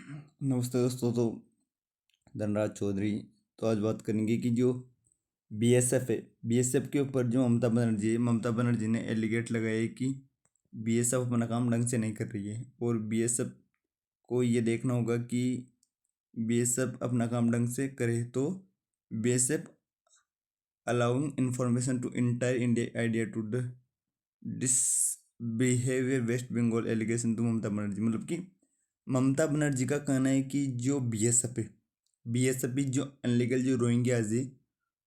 नमस्ते दोस्तों। तो धनराज चौधरी। तो आज बात करेंगे कि जो बीएसएफ है, बीएसएफ के ऊपर जो ममता बनर्जी ने एलिगेट लगाया है कि बीएसएफ अपना काम ढंग से नहीं कर रही है, और बीएसएफ को ये देखना होगा कि बीएसएफ अपना काम ढंग से करे। तो BSF allowing information to entire India idea to the dis behaviour West Bengal allegation to Mamata Banerjee. मतलब कि ममता बनर्जी का कहना है कि जो बीएसएफ है, बीएसएफ भी जो अनलीगल जो रोहिंग्याज है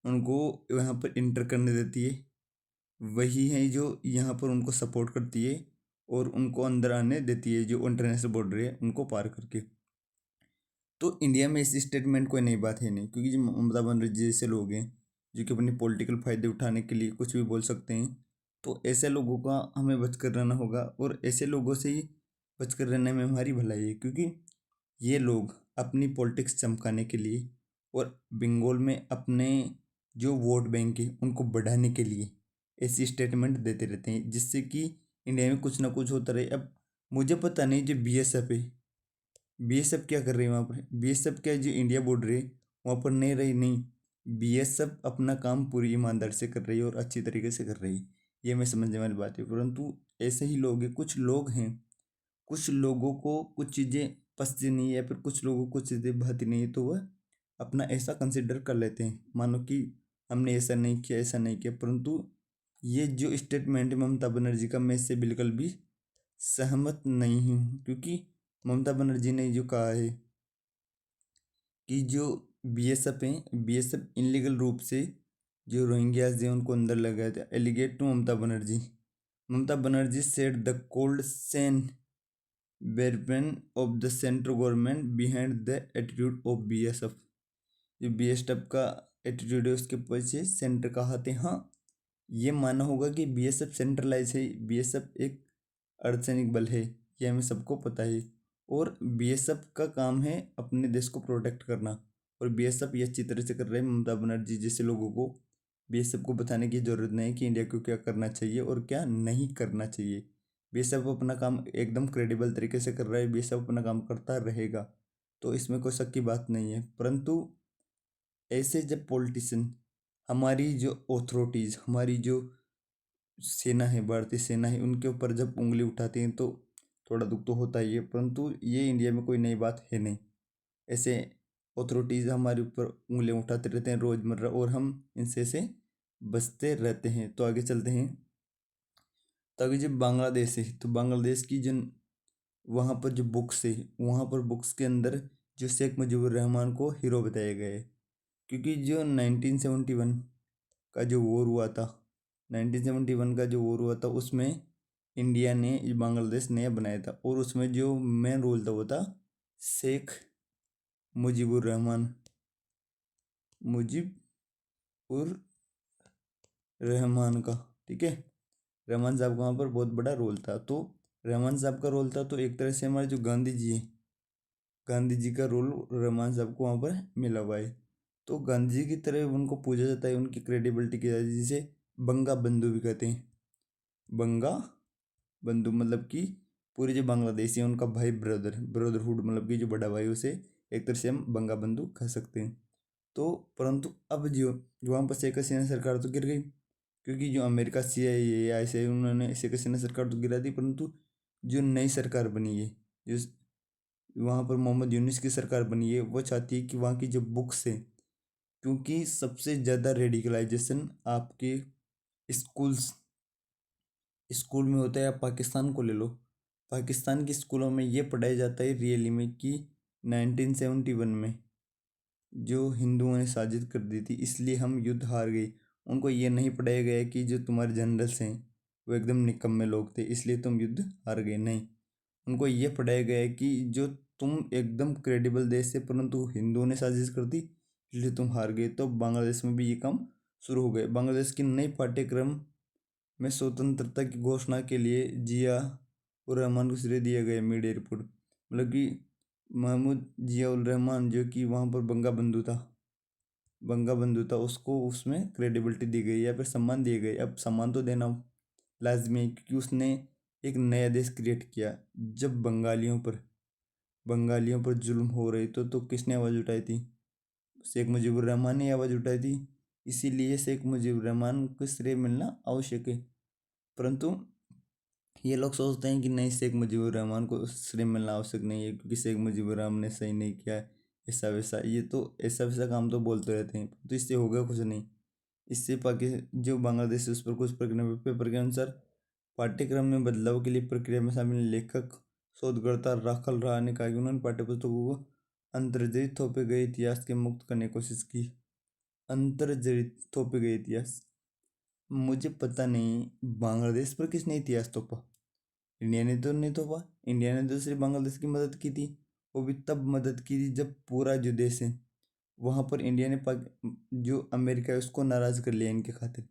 उनको यहाँ पर इंटर करने देती है, वही है जो यहाँ पर उनको सपोर्ट करती है और उनको अंदर आने देती है, जो इंटरनेशनल बॉर्डर है उनको पार करके। तो इंडिया में इस स्टेटमेंट कोई नई बात है नहीं, क्योंकि जो ममता बनर्जी जैसे लोग हैं जो कि अपने पॉलिटिकल फायदे उठाने के लिए कुछ भी बोल सकते हैं, तो ऐसे लोगों का हमें बचकर रहना होगा, और ऐसे लोगों से ही बचकर रहने में हमारी भलाई है। क्योंकि ये लोग अपनी पॉलिटिक्स चमकाने के लिए और बंगाल में अपने जो वोट बैंक है उनको बढ़ाने के लिए ऐसी स्टेटमेंट देते रहते हैं, जिससे कि इंडिया में कुछ ना कुछ होता रहे। अब मुझे पता नहीं जो बीएसएफ है, बीएसएफ क्या कर रही है वहाँ पर, बीएसएफ क्या जो इंडिया बॉर्डर है वहाँ पर नहीं रही, नहीं, बीएसएफ अपना काम पूरी ईमानदार से कर रही है और अच्छी तरीके से कर रही है। ये मैं समझने वाली बात है। परंतु ऐसे ही लोग हैं, कुछ लोग हैं, कुछ लोगों को कुछ चीज़ें पसंद नहीं है या फिर कुछ लोगों को चीज़ें भाती नहीं है, तो वह अपना ऐसा कंसिडर कर लेते हैं, मानो कि हमने ऐसा नहीं किया, ऐसा नहीं किया। परंतु ये जो स्टेटमेंट है ममता बनर्जी का, मैं इससे बिल्कुल भी सहमत नहीं हूँ। क्योंकि ममता बनर्जी ने जो कहा है कि जो बीएसएफ है, बीएसएफ इनलीगल रूप से जो रोहिंग्याज हैं उनको अंदर लगाया था, allegate to Mamata Banerjee. Mamata Banerjee said the cold sane weapon of the central government behind the attitude of BSF. जो बीएसएफ का एटीट्यूड है उसके पीछे सेंटर का हाथ है। हाँ, ये मानना होगा कि बीएसएफ सेंट्रलाइज है, बीएसएफ एक अर्धसैनिक बल है, ये हमें सबको पता है। और बीएसएफ का काम है अपने देश को प्रोटेक्ट करना, और बीएसएफ ये अच्छी तरह से कर रहे हैं। ममता बनर्जी जैसे लोगों को बीएसएफ को बताने की जरूरत नहीं है कि इंडिया को क्या करना चाहिए और क्या नहीं करना चाहिए। बीएसएफ अपना काम एकदम क्रेडिबल तरीके से कर रहा है, बीएसएफ अपना काम करता रहेगा, तो इसमें कोई शक की बात नहीं है। परंतु ऐसे जब पॉलिटिशियन हमारी जो अथॉरिटीज़, हमारी जो सेना है, भारतीय सेना है, उनके ऊपर जब उंगली उठाते हैं तो थोड़ा दुख तो होता ही है। परंतु ये इंडिया में कोई नई बात है नहीं। ऐसे अथॉरिटीज़ हमारे ऊपर उंगलियां उठाते रहते हैं रोज़मर्रा, और हम इनसे से बचते रहते हैं। तो आगे चलते हैं। तो आगे जब बांग्लादेश है, तो बांग्लादेश की जो वहाँ पर जो बुक्स है, वहाँ पर बुक्स के अंदर जो शेख मुजीबुर रहमान को हीरो बताया गया है। क्योंकि जो 1971 का जो वॉर हुआ था, 1971 का जो वॉर हुआ था उसमें इंडिया ने बांग्लादेश नया बनाया था, और उसमें जो मेन रोल था वो था शेख मुजीबुर रहमान, मुजीब उर रहमान का। ठीक है, रहमान साहब का वहाँ पर बहुत बड़ा रोल था। तो रहमान साहब का रोल था, तो एक तरह से हमारे जो गांधी जी हैं, गांधी जी का रोल रहमान साहब को वहाँ पर मिला हुआ है। तो गांधी जी की तरह उनको पूजा जाता है, उनकी क्रेडिबिलिटी की जाती है, जिसे बंगा बंधु भी कहते हैं। बंगा बंधु मतलब कि पूरे जो बांग्लादेशी हैं उनका भाई, ब्रदरहुड, मतलब कि जो बड़ा भाई, उसे एक तरह से हम बंगा बंधु कह सकते हैं। तो परंतु अब जो वहाँ पर शेख हसीना सरकार तो गिर गई, क्योंकि जो अमेरिका CIA ऐसे उन्होंने शेख हसीना सरकार तो गिरा दी। परंतु जो नई सरकार बनी है, जो वहाँ पर मोहम्मद यूनिस की सरकार बनी है, वो चाहती है कि वहाँ की जो बुक्स है, क्योंकि सबसे ज़्यादा रेडिकलाइजेशन आपके स्कूल्स स्कूल में होता है। आप पाकिस्तान को ले लो, पाकिस्तान के स्कूलों में ये पढ़ाया जाता है रियली में कि 1971 में जो हिंदुओं ने साजिश कर दी थी इसलिए हम युद्ध हार गए। उनको ये नहीं पढ़ाया गया कि जो तुम्हारे जनरल्स हैं वो एकदम निकम्मे लोग थे इसलिए तुम युद्ध हार गए, नहीं, उनको ये पढ़ाया गया है कि जो तुम एकदम क्रेडिबल देश थे परंतु हिंदुओं ने साजिश कर दी इसलिए तुम हार गए। तो बांग्लादेश में भी ये काम शुरू हो गए। बांग्लादेश की नई पाठ्यक्रम में स्वतंत्रता की घोषणा के लिए जिया उर रहमान को श्रेय दिया गया। मीडिया रिपोर्ट मतलब कि महमूद जिया उल रहमान जो कि वहाँ पर बंगा बंधु था, उसको उसमें क्रेडिबिलिटी दी गई या फिर सम्मान दिए गए। अब सम्मान तो देना लाजमी है, क्योंकि उसने एक नया देश क्रिएट किया। जब बंगालियों पर बंगालियों पर जुल्म हो रही तो किसने आवाज़ उठाई थी? शेख मुजीबुर रहमान ने आवाज़ उठाई थी। इसीलिए शेख मुजीबुर रहमान को श्रेय मिलना आवश्यक है। परंतु ये लोग सोचते हैं कि नहीं, शेख मुजीबुर रहमान को श्रेय मिलना आवश्यक नहीं है क्योंकि शेख मुजीबुर रहमान ने सही नहीं किया है, ऐसा वैसा। ये तो ऐसा वैसा काम तो बोलते रहते हैं, तो इससे होगा कुछ नहीं। इससे पाकिस्तान जो बांग्लादेश है उस पर कुछ प्रक्रिया पेपर के अनुसार पाठ्यक्रम में बदलाव के लिए प्रक्रिया में शामिल लेखक शोधकर्ता राखल राय ने कहा कि उन्होंने पाठ्यपुस्तकों को अंतर्जरित थोपे गए इतिहास के मुक्त करने की कोशिश की। अंतर्जरित थोपे गए इतिहास, मुझे पता नहीं बांग्लादेश पर किसने इतिहास थोपा। इंडिया ने तो नहीं थोपा। इंडिया ने तो सिर्फ बांग्लादेश की मदद की थी, वो भी तब मदद की थी जब पूरा जो देश है वहाँ पर इंडिया ने जो अमेरिका है उसको नाराज़ कर लिया इनके खातिर।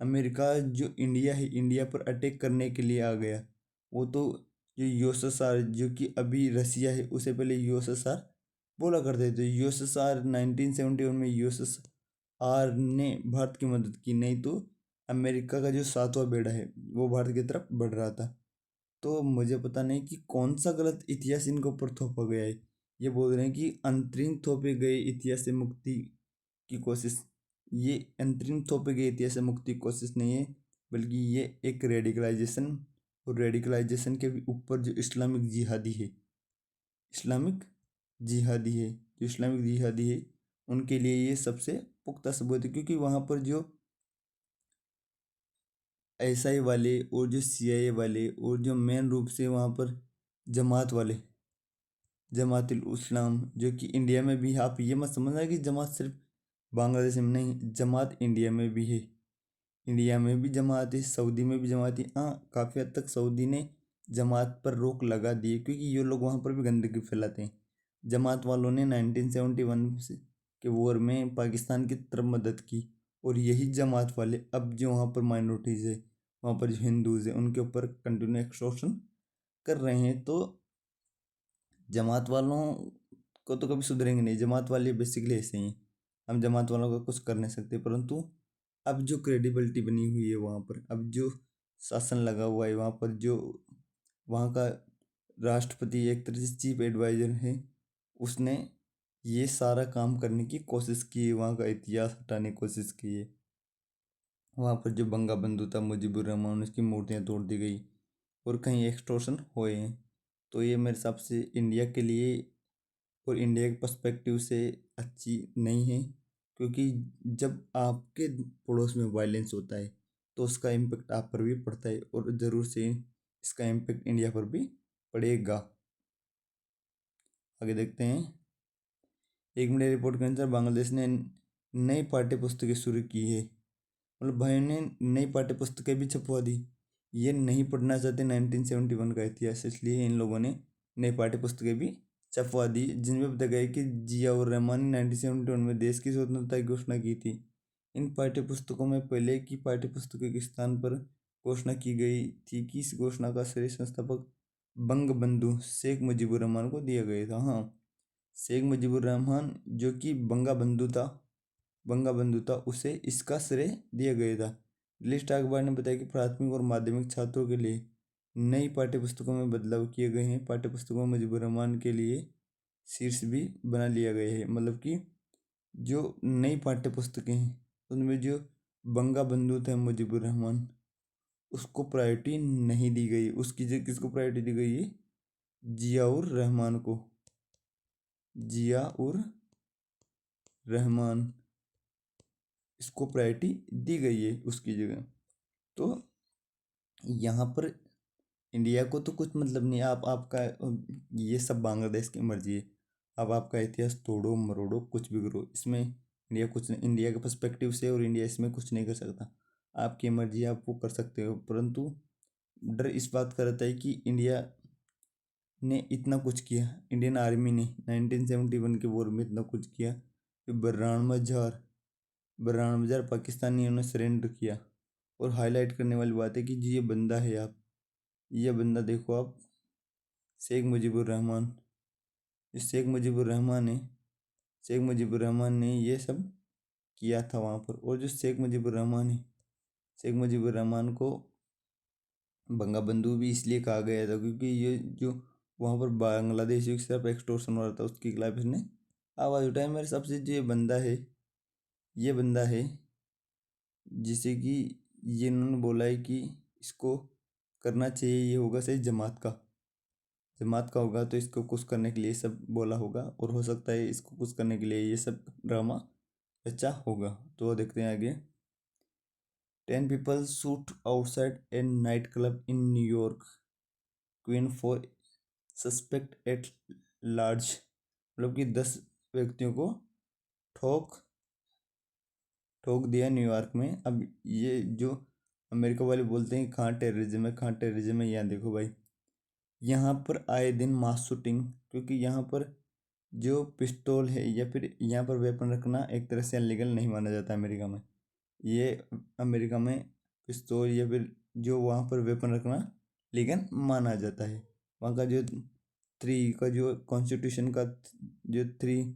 अमेरिका जो इंडिया है, इंडिया पर अटैक करने के लिए आ गया। वो तो जो यूएसएसआर जो कि अभी रसिया है, उसे पहले यूएसएसआर बोला करते थे। यूएसएसआर 1971 में यूएसएसआर ने भारत की मदद की, नहीं तो अमेरिका का जो सातवां बेड़ा है वो भारत की तरफ बढ़ रहा था। तो मुझे पता नहीं कि कौन सा गलत इतिहास इनके ऊपर थोपा गया है। ये बोल रहे हैं कि अंतरिम थोपे गए इतिहास से मुक्ति की कोशिश। ये अंतरिम थोपे गए इतिहास से मुक्ति की कोशिश नहीं है, बल्कि ये एक रेडिकलाइजेशन, और रेडिकलाइजेशन के भी ऊपर जो इस्लामिक जिहादी है, इस्लामिक जिहादी है, जो इस्लामिक जिहादी है उनके लिए ये सबसे पुख्ता सबूत है। क्योंकि वहाँ पर जो एसआई वाले और जो सीआईए वाले और जो मेन रूप से वहाँ पर जमात वाले, जमातुल इस्लाम, जो कि इंडिया में भी, आप ये मत समझना कि जमात सिर्फ बांग्लादेश में नहीं, जमात इंडिया में भी है। इंडिया में भी जमात है, सऊदी में भी जमात है। हाँ, काफ़ी हद तक सऊदी ने जमात पर रोक लगा दी है क्योंकि ये लोग वहाँ पर भी गंदगी फैलाते हैं। जमात वालों ने 1971 से के वॉर में पाकिस्तान की तरफ मदद की, और यही जमात वाले अब जो वहाँ पर माइनॉरिटीज़ है, वहाँ पर जो हिंदूज़ हैं, उनके ऊपर कंटिन्यू एक्सटॉर्शन कर रहे हैं। तो जमात वालों को तो कभी सुधरेंगे नहीं। जमात वाले बेसिकली ऐसे ही हैं, हम जमात वालों का कुछ कर नहीं सकते। परंतु अब जो क्रेडिबिलिटी बनी हुई है वहाँ पर, अब जो शासन लगा हुआ है वहाँ पर, जो वहाँ का राष्ट्रपति एक तरह से चीफ एडवाइजर है, उसने ये सारा काम करने की कोशिश की है, वहाँ का इतिहास हटाने की कोशिश की है। वहाँ पर जो बंगा बंधु था मुजीबुर रहमान, उसकी मूर्तियाँ तोड़ दी गई और कहीं एक्सटॉर्शन हुए हैं। तो ये मेरे हिसाब से इंडिया के लिए और इंडिया के पर्सपेक्टिव से अच्छी नहीं है, क्योंकि जब आपके पड़ोस में वायलेंस होता है तो उसका इम्पेक्ट आप पर भी पड़ता है, और ज़रूर से इसका इम्पेक्ट इंडिया पर भी पड़ेगा। आगे देखते हैं। एक मीडिया रिपोर्ट के अनुसार बांग्लादेश ने नई पाठ्य पुस्तकें शुरू की है। मतलब भाई ने नई पाठ्य पुस्तकें भी छपवा दी। ये नहीं पढ़ना चाहते 1971 का इतिहास, इसलिए इन लोगों ने नई पाठ्य पुस्तकें भी छपवा दी, जिनमें बताया गया कि जियाउर रहमान ने 1971 में देश की स्वतंत्रता की घोषणा की थी। इन पाठ्य पुस्तकों में पहले की पाठ्य पुस्तकों के स्थान पर घोषणा की गई थी कि इस घोषणा का श्रेय संस्थापक बंग बंधु शेख मुजीबुर रहमान को दिया गया था। हाँ, शेख मुजीबुर रहमान जो कि बंगा बंधु था, उसे इसका श्रेय दिया गया था। दिल्ली स्टार अखबार ने बताया कि प्राथमिक और माध्यमिक छात्रों के लिए नई पाठ्यपुस्तकों में बदलाव किए गए हैं। पाठ्यपुस्तकों में मुजीबुर रहमान के लिए शीर्ष भी बना लिया गया है। मतलब कि जो नई पाठ्यपुस्तकें हैं उनमें जो बंगा बंधु थे मुजीबुर रहमान, उसको प्रायोरिटी नहीं दी गई। उसकी जगह किसको प्रायोरिटी दी गई है? जियाउर रहमान को। जियाउर रहमान, इसको प्रायोरिटी दी गई है उसकी जगह। तो यहाँ पर इंडिया को तो कुछ मतलब नहीं है। आप आपका ये सब बांग्लादेश की मर्जी है। अब आपका इतिहास तोड़ो मरोड़ो कुछ भी करो, इसमें इंडिया कुछ नहीं, इंडिया के पर्सपेक्टिव से, और इंडिया इसमें कुछ नहीं कर सकता। आपकी मर्जी, आप वो कर सकते हो। परंतु डर इस बात का रहता है कि इंडिया ने इतना कुछ किया, इंडियन आर्मी ने 1971 के वॉर में इतना कुछ किया कि 92,000 पाकिस्तानियों ने सरेंडर किया। और हाईलाइट करने वाली बात है कि जी ये बंदा है, आप ये बंदा देखो आप, शेख मुजीबुर रहमान। इस शेख मुजीबुर रहमान है, शेख मुजीबुर रहमान ने ये सब किया था वहाँ पर। और जो शेख मुजीबुर रहमान है, शेख मुजीबुर रहमान को बंगा बंधु भी इसलिए कहा गया था क्योंकि ये जो वहाँ पर बांग्लादेशियों की तरफ एक्सटोर्शन हो रहा था, उसके खिलाफ इसने आवाज़ उठाई। मेरे हिसाब से जो ये बंदा है जिसे कि ये इन्होंने बोला है कि इसको करना चाहिए, ये होगा सही जमात का होगा, तो इसको कुछ करने के लिए सब बोला होगा, और हो सकता है इसको कुछ करने के लिए ये सब ड्रामा अच्छा होगा। तो देखते हैं आगे। 10 people shoot outside a nightclub in New York, queen for suspect at large. मतलब कि 10 व्यक्तियों को ठोक ठोक दिया न्यूयॉर्क में। अब ये जो अमेरिका वाले बोलते हैं कहाँ टेररिज्म है, यहाँ देखो भाई, यहाँ पर आए दिन मास शूटिंग, क्योंकि यहाँ पर जो पिस्तौल है या फिर यहाँ पर वेपन रखना एक तरह से अनलीगल नहीं माना जाता अमेरिका में। ये अमेरिका में पिस्तौल या फिर जो वहाँ पर वेपन रखना लीगल माना जाता है। वहाँ का जो 3 का जो कॉन्स्टिट्यूशन का जो 3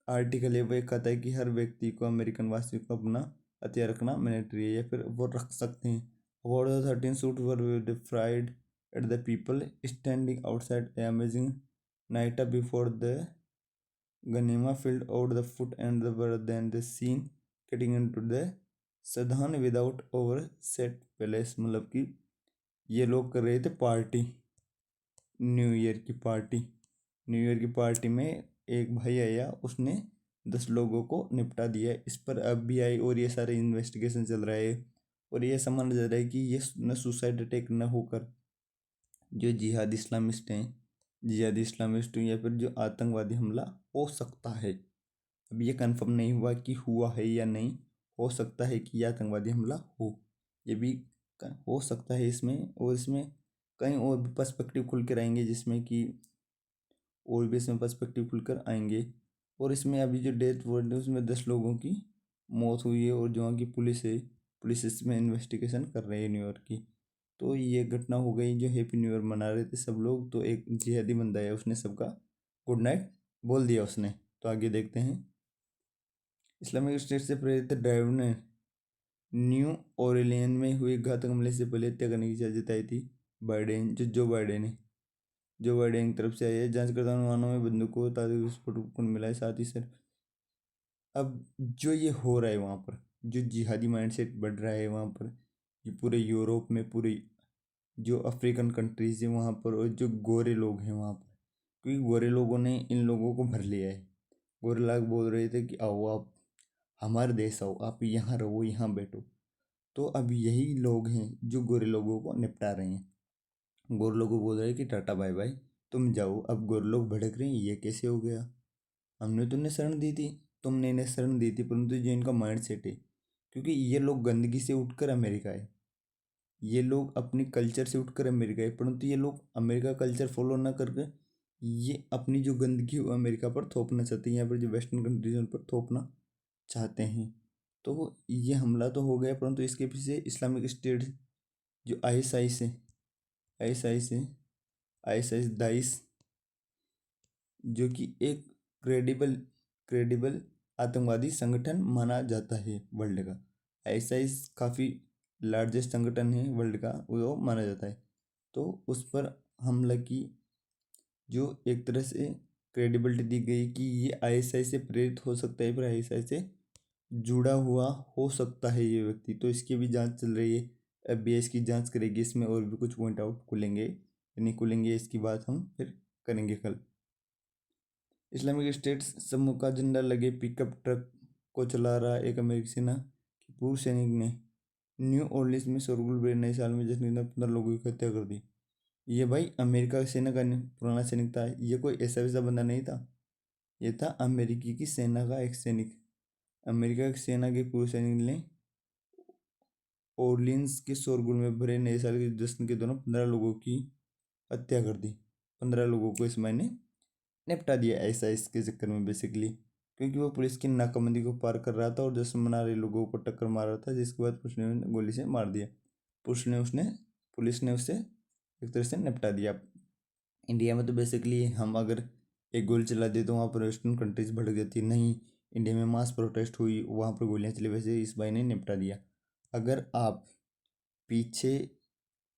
आर्टिकल है वो एक कहता है कि हर व्यक्ति को, अमेरिकन वासी को अपना हथियार रखना मैंडेटरी है, या फिर वो रख सकते हैं। About the 13 shoot were fired at the people standing outside a amazing night before the गनीमा field out the foot and then the scene getting into the सदन विदाउट ओवर सेट पैलेस। मतलब कि ये लोग कर रहे थे पार्टी, न्यू ईयर की पार्टी में एक भाई आया, उसने 10 लोगों को निपटा दिया। इस पर FBI और ये सारे इन्वेस्टिगेशन चल रहा है, और ये समझ जा रहा है कि ये न सुसाइड अटैक न होकर जो जिहादी इस्लामिस्ट या फिर जो आतंकवादी हमला हो सकता है। अब ये कंफर्म नहीं हुआ कि हुआ है या नहीं, हो सकता है कि यह आतंकवादी हमला हो, ये भी हो सकता है इसमें। और इसमें कहीं और भी पर्सपेक्टिव खुल कर आएंगे, जिसमें कि और भी इसमें पर्सपेक्टिव खुलकर आएंगे। और इसमें अभी जो डेथ वर्ड है उसमें 10 लोगों की मौत हुई है, और जो वहाँ की पुलिस इसमें इन्वेस्टिगेशन कर रही है न्यूयॉर्क की। तो ये घटना हो गई, जो हैप्पी न्यू ईयर मना रहे थे सब लोग, तो एक जिहादी बंदा है, उसने सबका गुड नाइट बोल दिया उसने। तो आगे देखते हैं। इस्लामिक स्टेट से प्रेरित ड्राइवर ने न्यू ओरिलियन में हुए घातक हमले से पहले हत्या करने की इजाजत जताई थी। जो बाइडेन की तरफ से आई है। जांचकर्ता अनुमानों में बंदूकों ताज़ा विस्फोट उपकरण मिला है, साथ ही सर अब जो ये हो रहा है वहाँ पर, जो जिहादी माइंडसेट बढ़ रहा है वहाँ पर, ये पूरे यूरोप में, पूरे जो अफ्रीकन कंट्रीज है वहाँ पर, और जो गोरे लोग हैं वहाँ पर, क्योंकि गोरे लोगों ने इन लोगों को भर लिया है। गोरे लोग बोल रहे थे कि आओ आप हमारे देश आओ, आप यहाँ रहो, यहाँ बैठो। तो अब यही लोग हैं जो गोरे लोगों को निपटा रहे हैं। गोरे लोगों को बोल रहे हैं कि टाटा बाय बाय, तुम जाओ। अब गोरे लोग भड़क रहे हैं, ये कैसे हो गया, हमने तो उन्हें शरण दी थी, तुमने इन्हें शरण दी थी, परंतु जो इनका माइंड सेट है, क्योंकि ये लोग गंदगी से उठकर अमेरिका है, ये लोग अपनी कल्चर से उठकर अमेरिका है, परंतु ये लोग अमेरिका कल्चर फॉलो ना करके ये अपनी जो गंदगी वो अमेरिका पर थोपना चाहते हैं, यहाँ पर जो वेस्टर्न कंट्रीज उन पर थोपना चाहते हैं। तो ये हमला तो हो गया, परंतु इसके पीछे इस्लामिक स्टेट जो आई एस आई दाइश, जो कि एक क्रेडिबल क्रेडिबल आतंकवादी संगठन माना जाता है वर्ल्ड का। आईएसआई काफ़ी लार्जेस्ट संगठन है वर्ल्ड का, वो माना जाता है। तो उस पर हमला की जो एक तरह से क्रेडिबिलिटी दी गई कि ये आईएसआई से प्रेरित हो सकता है, पर आईएसआई से जुड़ा हुआ हो सकता है ये व्यक्ति। तो इसकी भी जांच चल रही है, FBI इसकी जांच करेगी, इसमें और भी कुछ पॉइंट आउट खुलेंगे या नहीं खुलेंगे, इसकी बात हम फिर करेंगे कल। इस्लामिक स्टेट समूह का झंडा लगे पिकअप ट्रक को चला रहा एक अमेरिकी सेना के पूर्व सैनिक ने न्यू ऑर्लिन्स में शोरगुल भरे नए साल में जश्न 15 लोगों की हत्या कर दी। ये भाई अमेरिका सेना का पुराना सैनिक था, ये कोई ऐसा वैसा बंदा नहीं था, ये था अमेरिकी की सेना का एक सैनिक। अमेरिका की सेना के पूर्व सैनिक ने ऑर्लिन्स के शोरगुल में भरे नए साल के जश्न के दौरान 15 लोगों की हत्या कर दी। 15 लोगों को इस महीने निपटा दिया ऐसा इसके चक्कर में बेसिकली, क्योंकि वो पुलिस की नाकाबंदी को पार कर रहा था और जश्न मना रहे लोगों को टक्कर मार रहा था, जिसके बाद पुलिस ने गोली से मार दिया। पुलिस ने उसे एक तरह से निपटा दिया। इंडिया में तो बेसिकली हम अगर एक गोली चला दे तो वहाँ पर वेस्टर्न कंट्रीज भड़क जाती है, नहीं, इंडिया में मास प्रोटेस्ट हुई, वहाँ पर गोलियाँ चली, वैसे इस भाई ने निपटा दिया। अगर आप पीछे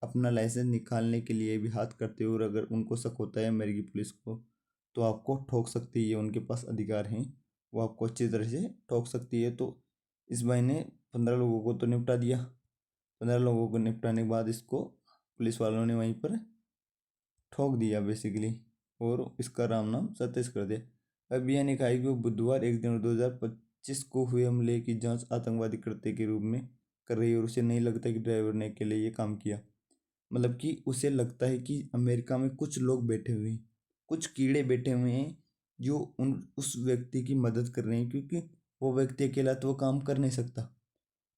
अपना लाइसेंस निकालने के लिए भी हाथ करते हो, और अगर उनको शक होता है अमेरिकी पुलिस को, तो आपको ठोक सकती है। उनके पास अधिकार हैं, वो आपको अच्छी तरह से ठोक सकती है। तो इस भाई ने 15 लोगों को तो निपटा दिया। 15 लोगों को निपटाने के बाद इसको पुलिस वालों ने वहीं पर ठोक दिया बेसिकली, और इसका राम नाम सतीश कर दिया। अब यह निकाय कि वो बुधवार 1 जनवरी 2025 को हुए हमले की जांच आतंकवादी कृत्य के रूप में कर रही है, और उसे नहीं लगता कि ड्राइवर ने अकेले ये काम किया। मतलब कि उसे लगता है कि अमेरिका में कुछ लोग बैठे हुए हैं, कुछ कीड़े बैठे हुए हैं जो उस व्यक्ति की मदद कर रहे हैं, क्योंकि वो व्यक्ति अकेला तो वो काम कर नहीं सकता।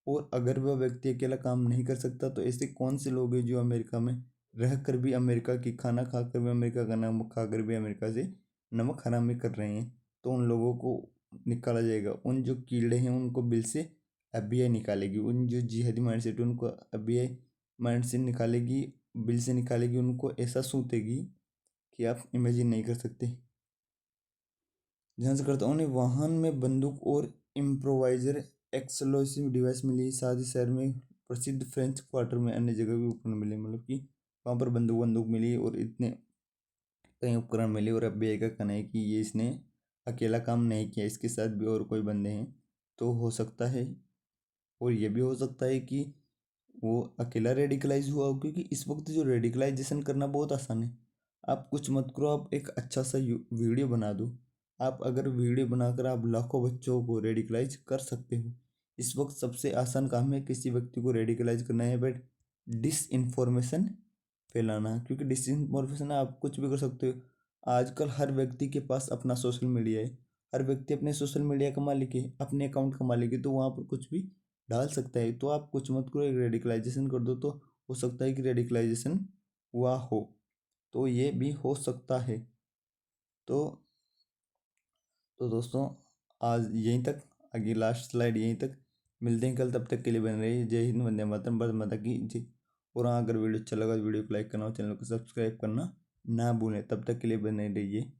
और अगर वह व्यक्ति अकेला काम नहीं कर सकता, तो ऐसे कौन से लोग हैं जो अमेरिका में रह कर भी अमेरिका की खाना खाकर भी, अमेरिका का नमक खाकर भी अमेरिका से नमक हरामी कर रहे हैं। तो उन लोगों को निकाला जाएगा। उन जो कीड़े हैं उनको बिल से FBI निकालेगी। उन जो जिहादी माइंडसेट है उनको FBI माइंड से निकालेगी, बिल से निकालेगी। उनको ऐसा सूतेगी कि आप इमेजिन नहीं कर सकते। जांचकर्ताओं ने वाहन में बंदूक और इम्प्रोवाइजर एक्सप्लोसिव डिवाइस मिली। साथ ही शहर में प्रसिद्ध फ्रेंच क्वार्टर में अन्य जगह भी उपकरण मिले। मतलब कि वहाँ पर बंदूक मिली और इतने कई उपकरण मिले। और FBI का कहना है कि ये इसने अकेला काम नहीं किया, इसके साथ भी और कोई बंदे हैं। तो हो सकता है, और ये भी हो सकता है कि वो अकेला रेडिकलाइज हुआ हो, क्योंकि इस वक्त जो रेडिकलाइजेशन करना बहुत आसान है। आप कुछ मत करो, आप एक अच्छा सा वीडियो बना दो। आप अगर वीडियो बनाकर आप लाखों बच्चों को रेडिकलाइज कर सकते हो। इस वक्त सबसे आसान काम है किसी व्यक्ति को रेडिकलाइज करना है, बट डिस इन्फॉर्मेशन फैलाना। क्योंकि डिस इन्फॉर्मेशन आप कुछ भी कर सकते हो। आजकल हर व्यक्ति के पास अपना सोशल मीडिया है। हर व्यक्ति अपने सोशल मीडिया का मालिक है, अपने अकाउंट का मालिक है, तो वहाँ पर कुछ भी डाल सकता है। तो आप कुछ मत करो, एक रेडिकलाइजेशन कर दो, तो हो सकता है कि रेडिकलाइजेशन हुआ हो। तो ये भी हो सकता है। तो दोस्तों, आज यहीं तक, आगे लास्ट स्लाइड यहीं तक। मिलते हैं कल, तब तक के लिए बन रही। जय हिंद, वंदे मातरम, भारत माता की जय। और हाँ, अगर वीडियो अच्छा लगा तो वीडियो को लाइक करना और चैनल को सब्सक्राइब करना ना भूलें। तब तक के लिए बने रहिए।